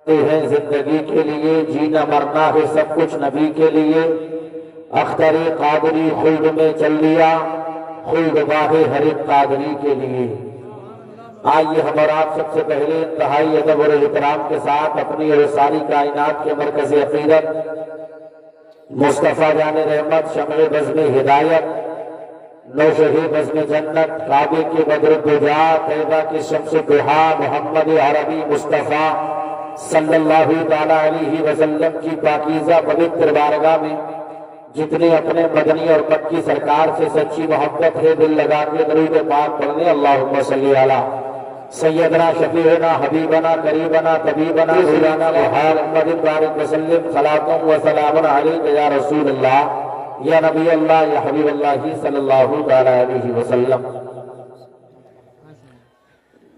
ہیں زندگی کے لیے، جینا مرنا ہے سب کچھ نبی کے لیے۔ اختر قادری خلد میں چل لیا، خلد باہ ہر ایک قادری کے لیے۔ آئیے ہم اور آپ سب سے پہلے انتہائی ادب اور احترام کے ساتھ اپنی اور ساری کائنات کے مرکز عقیدت مصطفیٰ جان رحمت، شمع بزم ہدایت، نوشہی بزم جنت، کعبے کی بدر الدجا، طیبہ کی شمس الضحیٰ، محمد عربی مصطفیٰ صلی اللہ تعالیٰ علیہ وسلم کی پاکیزہ پوتر بارگاہ میں جتنے اپنے مدنی اور مکی سرکار سے سچی محبت ہے، دل لگا کے درود پاک پڑھنے اللہم صلی علی سیدنا شفیعنا حبیبنا قریبنا طبیبنا مولانا محمد بارک وسلم صلاۃ و سلام علیک یا رسول اللہ یا نبی اللہ یا حبیب اللہ صلی اللہ تعالیٰ علیہ وسلم۔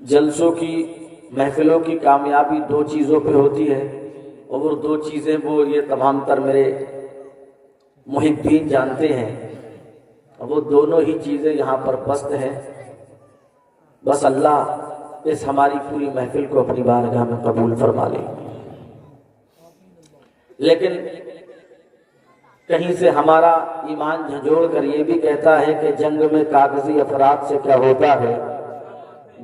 جلسوں کی محفلوں کی کامیابی دو چیزوں پہ ہوتی ہے، اور وہ دو چیزیں وہ یہ تمام تر میرے محبین جانتے ہیں، اور وہ دونوں ہی چیزیں یہاں پر پست ہیں۔ بس اللہ اس ہماری پوری محفل کو اپنی بارگاہ میں قبول فرما لے۔ لیکن کہیں سے ہمارا ایمان جھنجھوڑ کر یہ بھی کہتا ہے کہ جنگ میں کاغذی افراد سے کیا ہوتا ہے،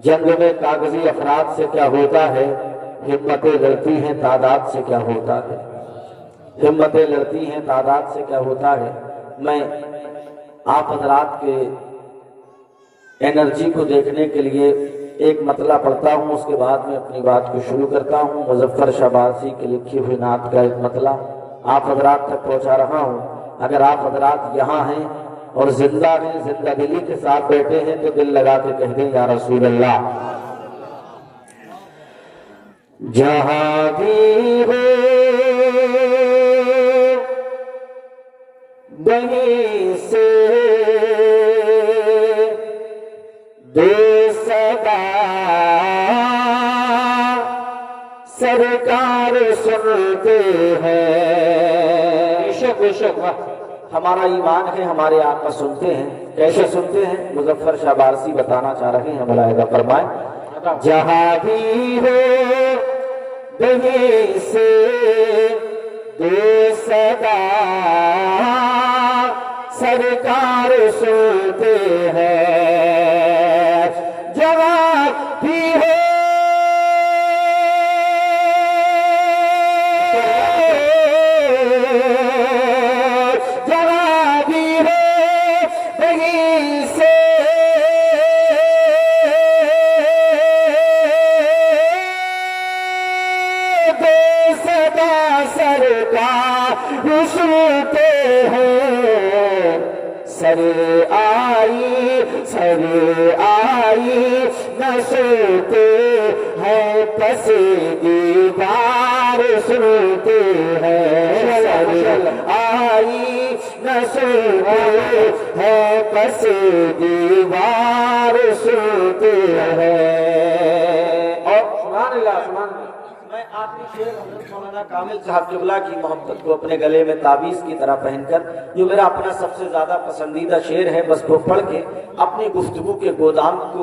جنگ میں کاغذی افراد سے کیا ہوتا ہے، ہمتیں لڑتی ہیں تعداد سے کیا ہوتا ہے، ہمتیں لڑتی ہیں تعداد سے کیا ہوتا ہے۔ میں آپ حضرات کے انرجی کو دیکھنے کے لیے ایک مطلع پڑھتا ہوں، اس کے بعد میں اپنی بات کو شروع کرتا ہوں۔ مظفر شاہ بارسی کی لکھی ہوئی نعت کا ایک مطلع آپ حضرات تک پہنچا رہا ہوں۔ اگر آپ حضرات یہاں ہیں اور زندہ ہیں، زندہ دلی کے ساتھ بیٹھے ہیں، تو دل لگا کے کہہ دیں یا رسول اللہ۔ جہاں بھی ہو وہیں سے دو صدا سرکار سنتے ہیں۔ بے شک ہمارا ایمان ہے، ہمارے آقا سنتے ہیں۔ کیسے سنتے ہیں؟ مظفر شاہ بارسی بتانا چاہ رہے ہیں، ملاحظہ فرمائیں۔ جہاں بھی ہو وہیں سے دو صدا سرکار سنتے ہیں، جہاں بھی ہو جہاں بھی ہو وہیں سے دو صدا سرکار سنتے ہیں۔ سر آئی نہ سنتے ہیں، پس دیدار سنتے ہیں۔ سر آئی نہ سنتے ہیں، پس دیوار سنتے ہیں۔ اور سبحان اللہ سبحان اللہ، میں آخری شعر حضرت مولانا کامل صاحب قبلہ کی محبت کو اپنے گلے میں تعویذ کی طرح پہن کر، جو میرا اپنا سب سے زیادہ پسندیدہ شعر ہے، بس وہ پڑھ کے اپنی گفتگو کے گودام کو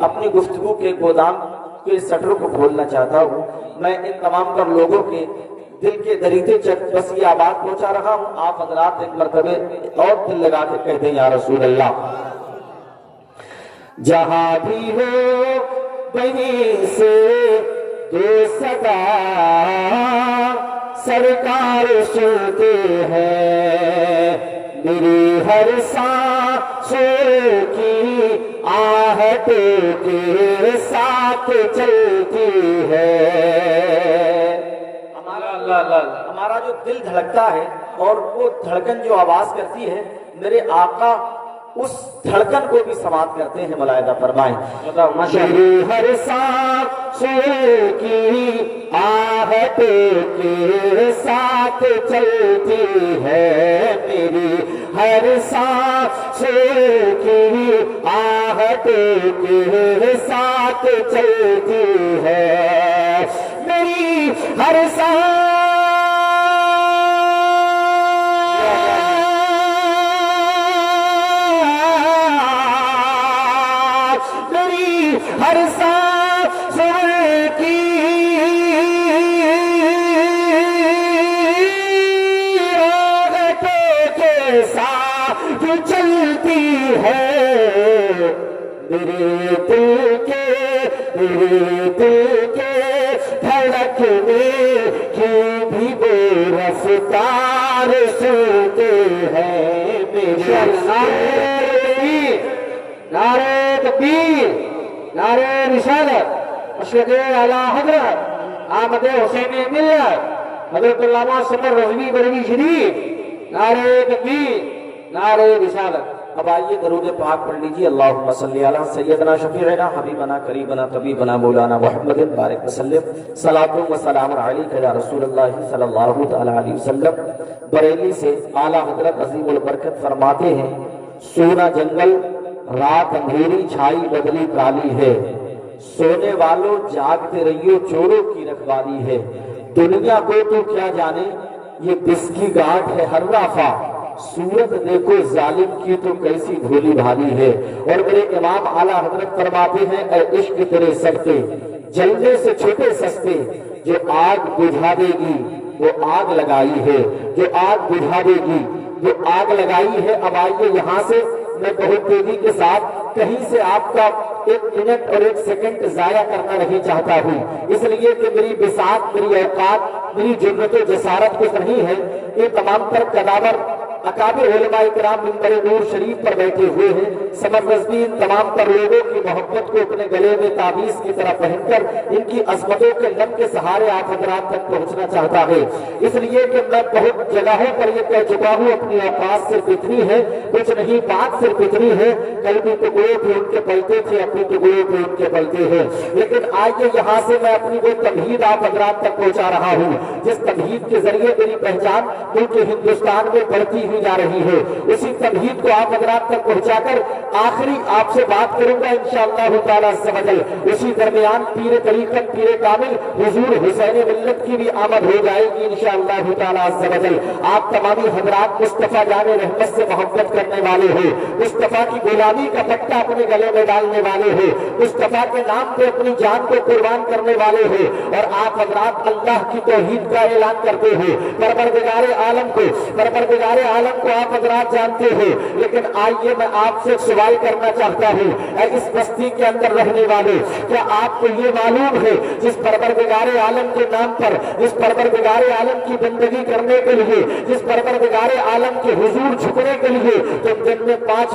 اپنی گفتگو کے گودام کے سٹروں کو کھولنا چاہتا ہوں۔ میں ان تمام تر لوگوں کے دل کے دریدے چک بس یہ آواز پہنچا رہا ہوں، آپ حضرات ایک مرتبہ اور دل لگا کے کہہ دیں یا رسول اللہ۔ جہاں بھی ہو وہیں سے دو صدا سرکار سنتے ہیں، میری ہر سانس کی آہٹ کے ساتھ چلتی ہے۔ ہمارا جو دل دھڑکتا ہے اور وہ دھڑکن جو آواز کرتی ہے، میرے آقا اس دھڑکن کو بھی سماعت کرتے ہیں، ملاحظہ فرمائیں۔ میری ہر سانس کی آہٹ کے ساتھ چلتی ہے، میری ہر سانس کی آہٹ کے ساتھ چلتی ہے، میری ہر سانس ہر سانس کی میرے دل کے دھڑکنے کی بھی بے رفتار سنتے ہیں میرے نعرہ تکبیر، نعرہ رسالت، اشہد اعلی حضرت احمد حسین ملت حضرت علامہ سفر رضوی بریلوی شریف، نعرہ تکبیر، نعرہ رسالت۔ اب آئیے درود پاک پڑھ لیجیے۔ اللہم صلی علی سیدنا شفیعنا حبیبنا قریبنا طبیبنا مولانا محمد بارک وسلم، صلاۃ و سلام علیک یا رسول اللہ صلی اللہ تعالی علیہ وسلم۔ بریلی سے اعلیٰ حضرت عظیم البرکت فرماتے ہیں، سونا جنگل رات اندھیری چھائی بدلی کالی ہے، سونے والوں جاگتے رہیو چوروں کی رکھوالی ہے، دنیا کو تو کیا جانے یہ بس کی گاٹھ ہے ہر رافع، صورت دیکھو ظالم کی تو کیسی بھولی بھالی ہے۔ اور میرے امام اعلیٰ حضرت فرماتے ہیں، اے عشق تیرے سکتے جلنے سے چھوٹے سستے، جو آگ بجھا دے گی وہ آگ لگائی ہے، جو آگ بجھا دے گی وہ آگ لگائی ہے۔ اب آئیے یہاں سے میں بہت تیزی کے ساتھ کہیں سے آپ کا ایک منٹ اور ایک سیکنڈ ضائع کرنا نہیں چاہتا ہوں، اس لیے کہ میری بساط، میری اوقات، میری جرأت و جسارت کچھ نہیں ہے۔ یہ تمام تر قداور اکابر علماء کرام منبر نور شریف پر بیٹھے ہوئے ہیں، سمر رضوی ان تمام تر لوگوں کی محبت کو اپنے گلے میں تعویذ کی طرح پہن کر ان کی عظمتوں کے لب کے سہارے آپ حضرات تک پہنچنا چاہتا ہے، اس لیے کہ میں بہت جگہوں پر یہ کہہ چکا ہوں، اپنی اوقات صرف اتنی ہے، کچھ نہیں، بات صرف اتنی ہے، کل بھی ٹکڑوں پہ ان کے پلتے تھے، اپنی ٹکڑوں پہ ان کے پلتے ہیں، لیکن آئیے یہاں سے میں اپنی وہ تمہید آپ حضرات تک پہنچا رہا ہوں، جس تمہید کے ذریعے میری پہچان ملک ہندوستان میں بڑھتی جا رہی ہے، اسی تمہید کو آپ حضرات تک پہنچا کر آخری آپ سے بات کروں گا انشاءاللہ تعالی عز و جل۔ اسی درمیان پیر طریقت، پیر کامل حضور حسین ملت کی بھی آمد ہو جائے گی انشاءاللہ تعالی عز و جل۔ آپ تمامی حضرات مصطفیٰ جان رحمت سے محبت کرنے والے ہو، مصطفیٰ کی غلامی کا پٹا اپنے گلے میں ڈالنے والے ہو، مصطفیٰ کے نام پہ اپنی جان کو قربان کرنے والے ہو، اور آپ حضرات اللہ کی توحید کا اعلان کرتے ہو، پروردگار عالم کو کو آپ حضرات جانتے ہو، لیکن آئیے میں آپ سے ایک سوال کرنا چاہتا ہوں، اے اس بستی کے اندر رہنے والے، کیا آپ کو یہ معلوم ہے جس پروردگار عالم کے نام پر، جس پروردگار عالم کی بندگی کرنے کے لیے، جس پروردگار عالم کے حضور جھکنے کے لیے تم دن میں 5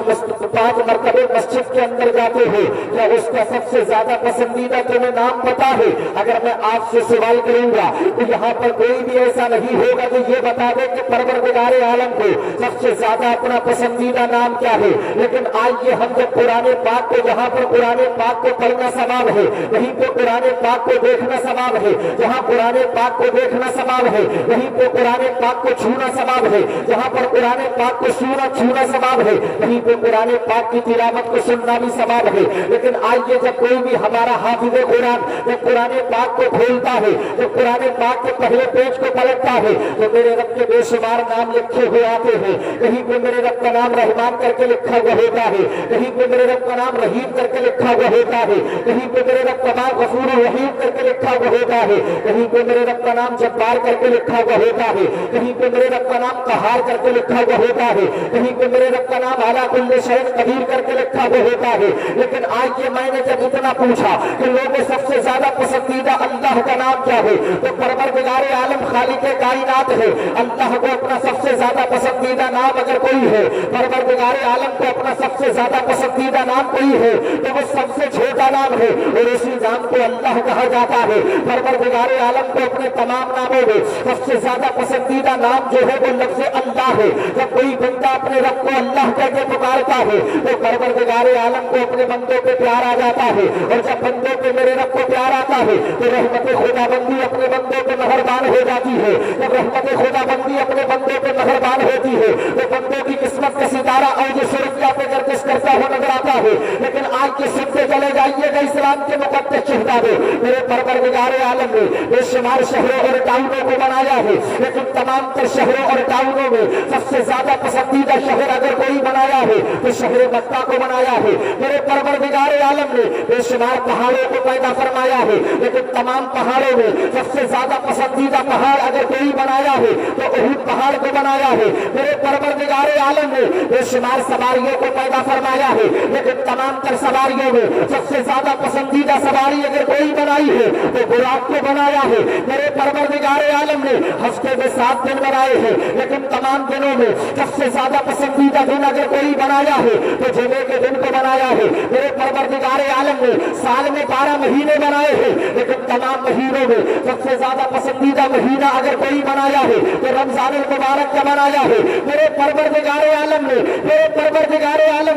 مرتبہ مسجد کے اندر جاتے ہو، کیا اس کا سب سے زیادہ پسندیدہ تمہیں نام پتا ہے؟ اگر میں آپ سے سوال کروں گا تو یہاں پر کوئی بھی ایسا نہیں ہوگا جو یہ بتا دے کہ پروردگار عالم کو سب سے زیادہ اپنا پسندیدہ نام کیا ہے، لیکن آئیے ہم جب قرآن پاک کو، جہاں پر قرآن پاک کو پڑھنا ثواب ہے، وہیں پہ قرآن پاک کو دیکھنا ثواب ہے، جہاں قرآن پاک کو دیکھنا ثواب ہے وہیں پہ قرآن پاک کو چھونا ثواب ہے، جہاں پر قرآن پاک کو چھونا ثواب ہے وہیں پہ قرآن پاک کی تلاوت کو سننا بھی ثواب ہے۔ لیکن آئیے جب کوئی بھی ہمارا حافظ قرآن جب قرآن پاک کو کھولتا ہے، جب قرآن پاک کے پہلے پیج کو پلٹتا ہے تو میرے رب کے بے شمار نام لکھے ہوئے آتے ہیں، کہیں پہ میرے رب کا نام رحمان کر کے لکھا ہوا ہوتا ہے، کہیں پہ میرے رب کا نام رحیم کر کے لکھا ہوا ہوتا ہے، کہیں پہ میرے رب کا نام غفور رحیم کر کے لکھا ہوا ہوتا ہے، کہیں پہ میرے رب کا نام جبار کر کے لکھا ہوا ہوتا ہے، کہیں پہ میرے رب کا نام قہار کر کے لکھا ہوا ہوتا ہے، کہیں پہ میرے رب کا نام اعلیٰ کل شیء قدیر کر کے لکھا ہوا ہوتا ہے۔ لیکن آج یہ میں نے جب اتنا پوچھا کہ لوگوں سب سے زیادہ پسندیدہ اللہ کا نام کیا ہے تو پروردگار عالم خالق کائنات ہے، اللہ کو اپنا سب سے زیادہ پسندیدہ نام اگر کوئی ہے، پروردگار عالم کو اپنا سب سے زیادہ پسندیدہ نام کوئی ہے تو وہ سب سے چھوٹا نام ہے اور اسی نام کو اللہ کہا جاتا ہے۔ پروردگار عالم کو اپنے تمام ناموں میں سب سے زیادہ پسندیدہ نام جو ہے وہ لفظ اللہ ہے۔ جب کوئی بندہ اپنے رب کو اللہ کہہ کے پکارتا ہے تو پروردگار عالم کو اپنے بندوں پہ پیار آ جاتا ہے، اور جب بندوں پہ میرے رب کو پیار آتا ہے تو رحمت خدا بندی اپنے بندوں پہ مہربان ہو جاتی ہے۔ جب رحمت خدا بندی اپنے بندوں پہ مہربان ہوتی ہے تو بندوں کی قسمت کا ستارہ اوج سرخیہ پہ گردش کرتا ہوا نظر آتا ہے۔ لیکن آج کے سنتے چلے جائیے گا اسلام کے مقدس شہزادے، میرے پروردگار عالم نے بے شمار شہروں اور ٹاؤنوں کو بنایا ہے، لیکن تمام تر شہروں اور ٹاؤنوں میں سب سے زیادہ پسندیدہ شہر اگر کوئی بنایا ہے تو شہر مکہ کو بنایا ہے۔ میرے پروردگار عالم نے بے شمار پہاڑوں کو پیدا فرمایا ہے، لیکن تمام پہاڑوں میں سب سے زیادہ پسندیدہ پہاڑ اگر کوئی بنایا ہے تو احد پہاڑ کو بنایا ہے۔ मेरे परवरदिगार आलम ने बेशुमार सवारियों को पैदा फरमाया है, लेकिन तमाम तर सवारियों में सबसे ज्यादा पसंदीदा सवारी अगर कोई बनाई है तो बुराक को बनाया है। मेरे परवरदिगार आलम ने हफ्ते में 7 दिन बनाए हैं, लेकिन तमाम दिनों में सबसे ज्यादा पसंदीदा दिन अगर कोई बनाया है तो जुमे के दिन को बनाया है। मेरे परवरदिगार आलम ने साल में 12 महीने बनाए हैं, लेकिन तमाम महीनों में सबसे ज्यादा पसंदीदा महीना अगर कोई बनाया है तो रमजान मुबारक का बनाया है। मेरे परवरदिगार आलम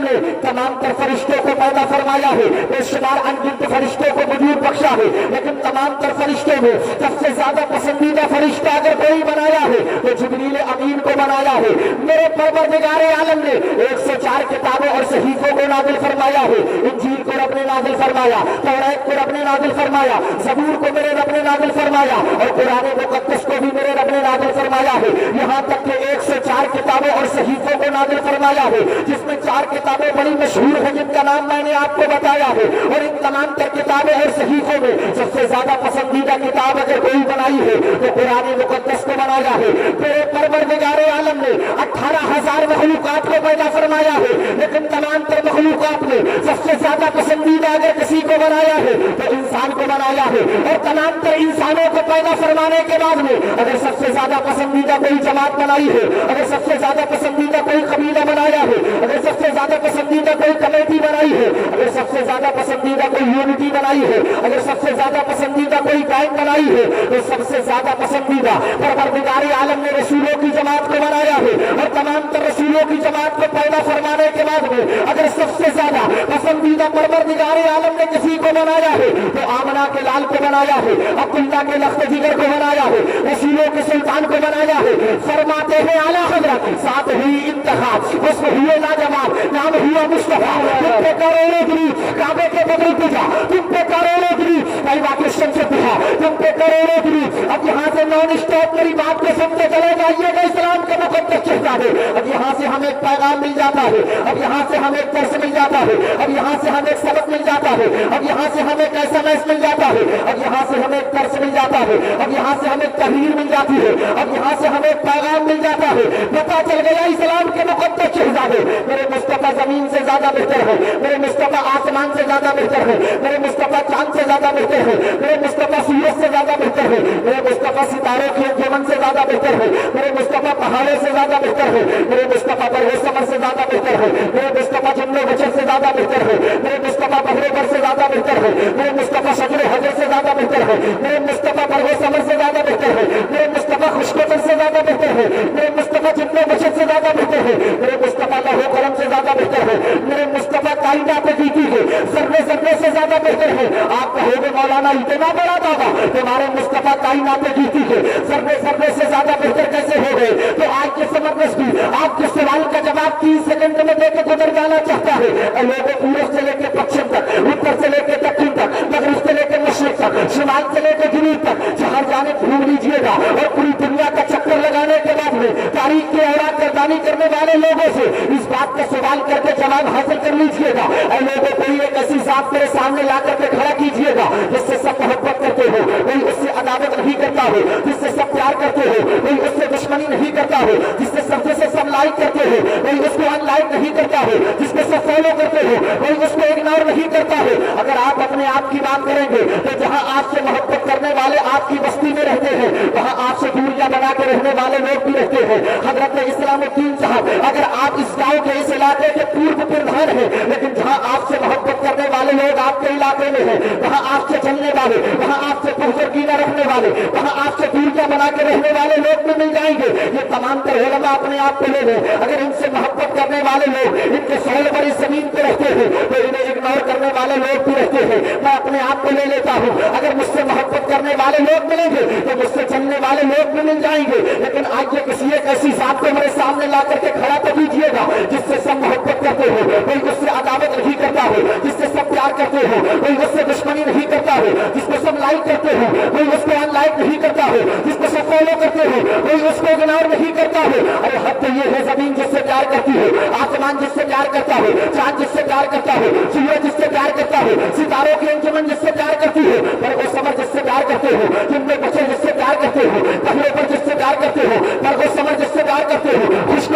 ने तमाम तर फरिश्तों को पैदा फरमाया है, बेशुमार अनगिनत फरिश्तों को वजूद बख्शा है, लेकिन तमाम तर फरिश्तों में सबसे ज्यादा पसंदीदा फरिश्ता अगर कोई बनाया है तो जिब्रील अमीन को बनाया है। मेरे परवरदिगार आलम ने 104 किताबों और सहीफों को नाजिल फरमाया है। इंजील को रब ने नाजिल फरमाया, तौरात को रब ने नाजिल फरमाया, ज़बूर को मेरे रब ने नाजिल फरमाया और कुरान मुक़द्दस को भी मेरे रब ने नाजिल फरमाया है। यहाँ तक कि 104 किताबों और सहीफों को नाजिल फरमाया है, जिसमें 4 किताबें बड़ी मशहूर हैं जिनका नाम मैंने आपको बताया है। और इन तमाम तर किताबें और सहीफों में सबसे ज्यादा पसंदीदा किताब अगर कोई बनाई है तो कुरान मुक़द्दस को बनाया है। मेरे परवरदिगार आलम ने 18,000 मखलूकात को पैदा फरमाया है, लेकिन तमाम तर मखलूकात में सबसे ज्यादा पसंदीदा अगर किसी को बनाया है तो इंसान को बनाया है। और तमाम तर इंसानों को पैदा फरमाने के बाद में अगर सबसे ज्यादा पसंदीदा कोई जमात बनाई है, अगर सबसे ज्यादा पसंदीदा कोई कबीला बनाया है, अगर सबसे ज्यादा पसंदीदा कोई कमेटी बनाई है, अगर सबसे ज्यादा पसंदीदा कोई यूनिटी बनाई है, अगर सबसे ज्यादा पसंदीदा कोई गैंग बनाई है तो सबसे ज्यादा पसंदीदा परवरदिगार आलम ने रसूलों की जमात को बनाया है। और तमाम तर रसूलों की जमात को पैदा फरमाने के बाद में अगर सबसे ज्यादा पसंदीदा परवरदिगार आलम ने किसी को बनाया है तो आमना के लाल को बनाया है, अब्दुल्ला के लख्त जिगर को बनाया है, रसूलों के सुल्तान को बनाया है। फरमाते हैं आला हजरत साथ ही इंतखाब उसमें हुए लाजवाब नाम हुआ मुस्तफा। तुम पे करोड़ों गिरी काबे के बगल पूजा, तुम पे करोड़ों गिरी तैयबा के शम्स पूजा, तुम पे करोड़ों गिरी। अब यहाँ से नॉन स्टॉप मेरी बात को सुनते चले जाइएगा, इस्लाम का मुकद्दस शहजादे। अब यहाँ से हमें एक पैगाम मिल जाता है, अब यहाँ से हमें एक दर्स मिल जाता है, अब यहाँ से हमें एक सबक मिल जाता है, अब यहाँ से हमें एक SMS मिल जाता है, अब यहाँ से हमें एक दर्स मिल जाता है, अब यहाँ से हमें तहरीर मिल जाती है, अब यहाँ से हमें एक पैगाम मिल जाता है। पता चल गया इस्लाम के मुकद्दस शहजादे मेरे मुस्तफा जमीन से ज्यादा बेहतर है, मेरे मुस्तफा आसमान से ज्यादा बेहतर है, मेरे मुस्तफा चांद से ज्यादा बेहतर है, मेरे मुस्तफा सूरज से ज्यादा बेहतर है, मेरे मुस्तफा सितारों के अंजुमन से ज्यादा बेहतर है, मेरे मुस्तफा पहाड़ों से ज्यादा बेहतर है, मेरे मुस्तफा परवेज़ समर से ज्यादा बेहतर है, मेरे मुस्तफा जन्नो बचत से ज्यादा बेहतर है, मेरे मुस्तफा बहरे पर से ज्यादा बेहतर है, मेरे मुस्तफा शजर हजर से ज्यादा बेहतर है, मेरे मुस्तफा परवेज़ समर से ज्यादा बेहतर है, मेरे मुस्तफा खुशकोतर से ज्यादा बेहतर है, मेरे मुस्तफा जन्नो बचत से ज्यादा बेहतर है, मेरे मुस्तफा लहो करम से ज्यादा बेहतर है, मेरे मुस्तफा कायनात की है सर्वे सर्वे से ज्यादा बेहतर है। आप कहोगे मौलाना इतना बड़ा दावा तुम्हारे मुस्तफा कायनात की है सर्वे सर्वे से ज्यादा बेहतर कैसे हो गए? तो आज के समझ भी आपके सवाल का जवाब 3 सेकंड में देकर गुजर जाना चाहता है। लोगों पूरब से लेकर पश्चिम तक, उत्तर से लेकर दक्षिण तक, मगरिब से लेकर मशरिक तक, शिमाल से लेकर जुनूब तक, जहां जाने घूम लीजिएगा और पूरी दुनिया का चक्कर लगाने के बाद में तारीख की औरात गर्दानी करने वाले लोगों से इस बात का सवाल करके जवाब हासिल कर लीजिएगा। लोगों को एक ऐसी जात मेरे सामने ला करके खड़ा कीजिएगा जिससे सब मोहब्बत करते हो, कोई उससे अदावत नहीं करता हो, जिससे सब प्यार करते हो, कोई उससे दुश्मनी नहीं करता हो, जिससे सबसे से सब लाइक करते हो, कोई उसको अनलाइक नहीं करता हो, जिसको सब फॉलो करते हो, कोई उसको इग्नोर नहीं करता हो। अगर आप अपने आप की बात करेंगे तो जहां आपसे मोहब्बत करने वाले आपकी बस्ती में रहते हैं वहां आपसे दूरियां बना के रहने वाले लोग भी रहते हैं। हजरत इस्लामुद्दीन साहब अगर आप इस गांव के इस इलाके के पूर्व प्रधान हैं, लेकिन जहां आपसे मोहब्बत करने वाले लोग आपके इलाके में हैं, वहां आपसे चलने वाले, वहां आपसे पुरजर्गीना रखने वाले, वहां आपसे दूरियां बना के रहने वाले लोग भी मिल जाएंगे। ये तमाम तर उलमा अपने आप को ले लें। अगर इनसे मोहब्बत करने वाले लोग इनके सोल पर इस जमीन पे रहते हैं तो इन्हें इग्नोर करने वाले लोग भी रहते हैं। मैं अपने आप को ले लेता हूँ। अगर मुझसे मोहब्बत करने वाले लोग मिलेंगे तो मुझसे चलने वाले लोग भी मिल जाएंगे। लेकिन आज ये किसी एक ऐसी जात को मेरे सामने ला करके खड़ा कर दीजिएगा जिससे सब मोहब्बत करते हो, कोई उससे अदावत नहीं करता हो, जिससे सब प्यार करते हो, कोई उससे दुश्मनी नहीं करता हो, जिसको सब लाइक करते हो, कोई उसको अनलाइक नहीं करता हो, जिसको सब फॉलो करते हो, कोई उसको इग्नोर नहीं करता हो। अरे हद तो ये है, जमीन जिससे प्यार करती है, आसमान जिससे प्यार करता है, चांद जिससे प्यार करता है, सूरज जिससे प्यार करता है, सितारों की अंजुमन जिससे प्यार करती है, पर वो समझ जिससे प्यार करते हो, जिनमें बच्चे जिससे प्यार करते हो, पहले पर जिससे प्यार करते हो, पर वो समझ जिससे प्यार करते हो, खुश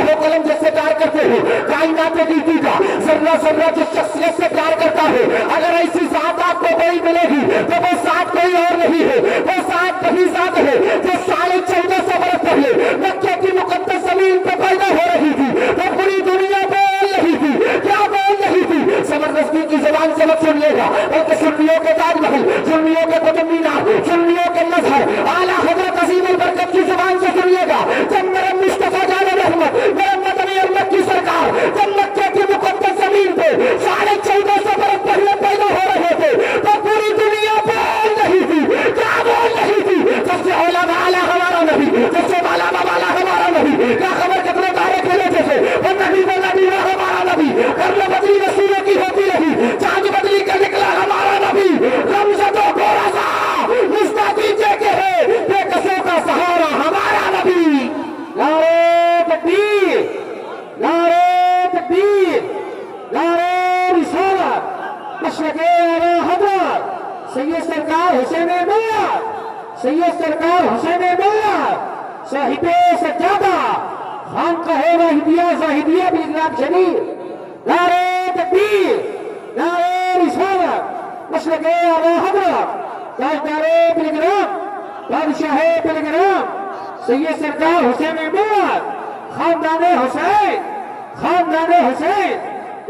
लौह कलम जिससे प्यार करते हो, कायनात की तीजा जर्रा जर्रा जिस शख्सियत से प्यार करता है, अगर ऐसी जात आपको बड़ी मिलेगी तो वो जात कोई और नहीं है, वो जात वही जात है जो 1450 बरस पहले मक्के की मुकद्दस जमीन पे पैदा हो रही थी। वो पूरी दुनिया बोल रही थी, क्या बोल रही थी? जबरदस्ती की जुबान से मत सुनिएगा, बल्कि सुन्नियों के ताजमहल, सुन्नियों के कुतुब मीनार, सुन्नियों के मजहर आला हजरत अजीम अल बरकत की जुबान से सुनिएगा। जब मेरे मुस्तफा जान रहमत, मेरे मदनी अहमद की सरकार जब मक्के की मुकद्दस जमीन पे 1450 बरस पहले पैदा हो रहे थे, तो पूरी दुनिया बोल रही थी, क्या बोल रही थी? सबसे औला वाला हमारा नबी, सबसे वाला वाला हमारा नबी, क्या खबर कितने तारे खेले थे, वो नबी वो नबी वो हमारा नबी, करने बदली रसूलों की होती रही, चांद बदली का निकला हमारा नबी, रमज़तों को रज़ा मुस्ताकी के है, बेकसों का सहारा हमारा नबी। नारे तकबीर, नारे तकबीर, नारे रिसालत, मशरक़े आला हज़रत सैयद सरकार हुसैन मिल्लत, सैयद सरकार हुसैन मिल्लत, साहिबे सज्जादा, खानकाहे वाहिदिया ज़ाहिदिया बिलग्राम शरीफ। नारे तकबीर, नारे रिसालत, मशरक़े आला हज़रत ताजदारे बिलग्राम, बादशाहे बिलग्राम, सैयद सरकार हुसैन मिल्लत, खानदाने हुसैन, खानदाने हुसैन।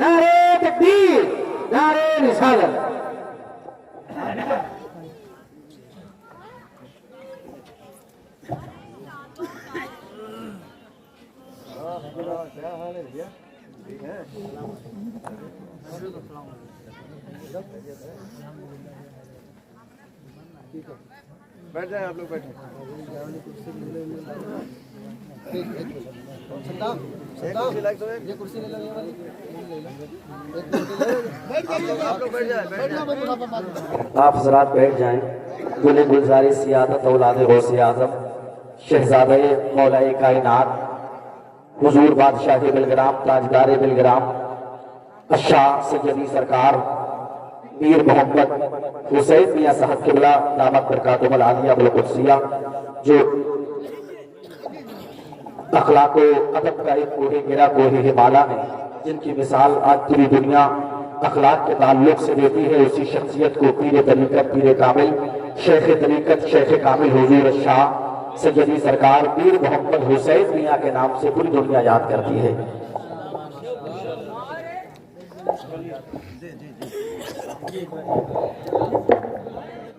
नारे तकबीर, नारे रिसालत। बैठ जाए आप लोग, बैठे ये कुर्सी ले लो, ये वाली आप लोग बैठ जाए। आप हजरात बैठ जाएं। गुल गुलजारी सियादत औलाद गौसे आजम शहजादे मौलाए कायनात हुजूर बादशाह बिलग्राम ताजदार बिलग्राम अशाह सैयदी सरकार मीर मोहम्मद हुसैन मियां साहब किबला दामत बरकातुहुल आलिया वल कुद्सिया, जो अखलाक व अदब का एक कोहे गिरा कोहे हिमाला है, जिनकी मिसाल आज पूरी दुनिया अखलाक के ताल्लुक से देती है, उसी शख्सियत को पीर तरीकत पीर कामिल शेख तरीकत शेख कामिल हुजूर शाह सैयदी सरकार मीर मोहम्मद हुसैन मियां के नाम से पूरी दुनिया याद करती है।